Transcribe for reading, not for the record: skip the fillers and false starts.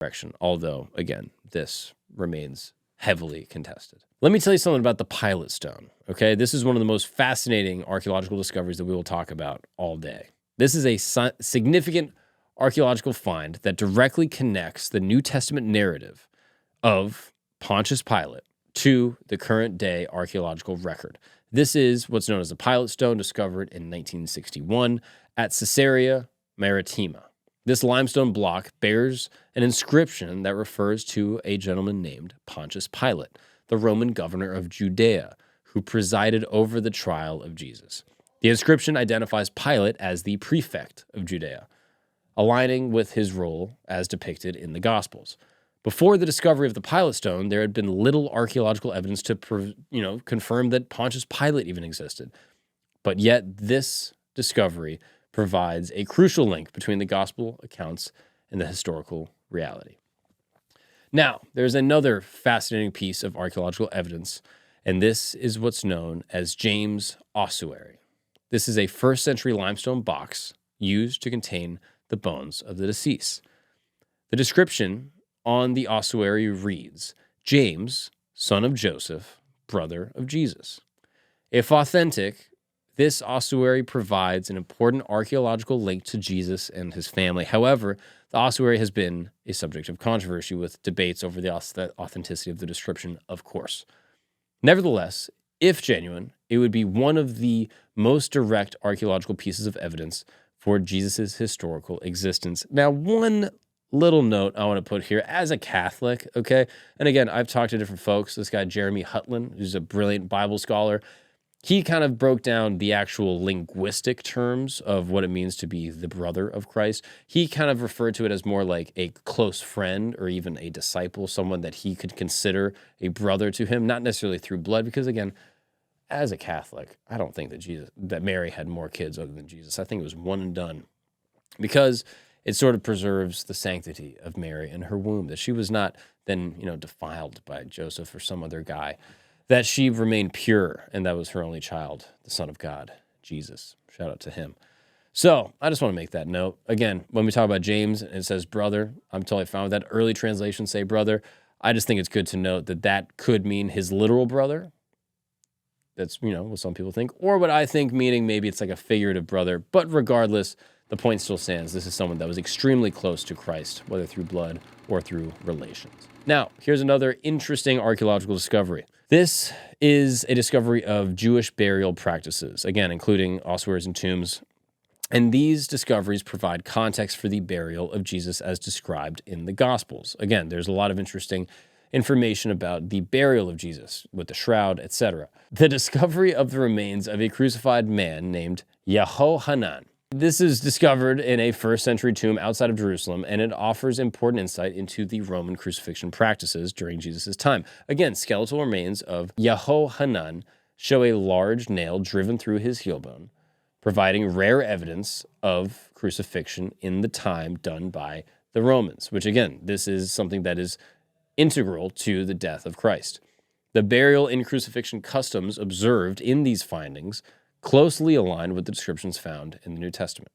resurrection, although, again, this remains heavily contested. Let me tell you something about the Pilate stone, okay? This is one of the most fascinating archaeological discoveries that we will talk about all day. This is a significant archaeological find that directly connects the New Testament narrative of Pontius Pilate to the current day archaeological record. This is what's known as the Pilate stone, discovered in 1961 at Caesarea Maritima. This limestone block bears an inscription that refers to a gentleman named Pontius Pilate, the Roman governor of Judea, who presided over the trial of Jesus. The inscription identifies Pilate as the prefect of Judea, aligning with his role as depicted in the Gospels. Before the discovery of the Pilate stone, there had been little archaeological evidence to confirm that Pontius Pilate even existed. But yet this discovery provides a crucial link between the gospel accounts and the historical reality. Now, there's another fascinating piece of archaeological evidence, and this is what's known as James' ossuary. This is a first-century limestone box used to contain the bones of the deceased. The description on the ossuary reads, James, son of Joseph, brother of Jesus. If authentic, this ossuary provides an important archaeological link to Jesus and his family. However, the ossuary has been a subject of controversy with debates over the authenticity of the description, of course. Nevertheless, if genuine, it would be one of the most direct archaeological pieces of evidence for Jesus' historical existence. Now, one little note I want to put here as a Catholic, okay? And again, I've talked to different folks. This guy, Jeremy Hutland, who's a brilliant Bible scholar, he kind of broke down the actual linguistic terms of what it means to be the brother of Christ. He kind of referred to it as more like a close friend or even a disciple, someone that he could consider a brother to him, not necessarily through blood, because again, as a Catholic, I don't think that Mary had more kids other than Jesus. I think it was one and done, because it sort of preserves the sanctity of Mary and her womb, that she was not then, defiled by Joseph or some other guy, that she remained pure, and that was her only child, the Son of God, Jesus. Shout out to him. So I just want to make that note. Again, when we talk about James and it says brother, I'm totally fine with that. Early translations say brother. I just think it's good to note that that could mean his literal brother. That's, what some people think. Or what I think, meaning maybe it's like a figurative brother. But regardless, the point still stands. This is someone that was extremely close to Christ, whether through blood or through relations. Now, here's another interesting archaeological discovery. This is a discovery of Jewish burial practices, again, including ossuaries and tombs. And these discoveries provide context for the burial of Jesus as described in the Gospels. Again, there's a lot of interesting information about the burial of Jesus with the shroud, etc. The discovery of the remains of a crucified man named Yehohanan. This is discovered in a first-century tomb outside of Jerusalem, and it offers important insight into the Roman crucifixion practices during Jesus' time. Again, skeletal remains of Yehohanan show a large nail driven through his heel bone, providing rare evidence of crucifixion in the time done by the Romans, which again, this is something that is integral to the death of Christ. The burial and crucifixion customs observed in these findings closely aligned with the descriptions found in the New Testament.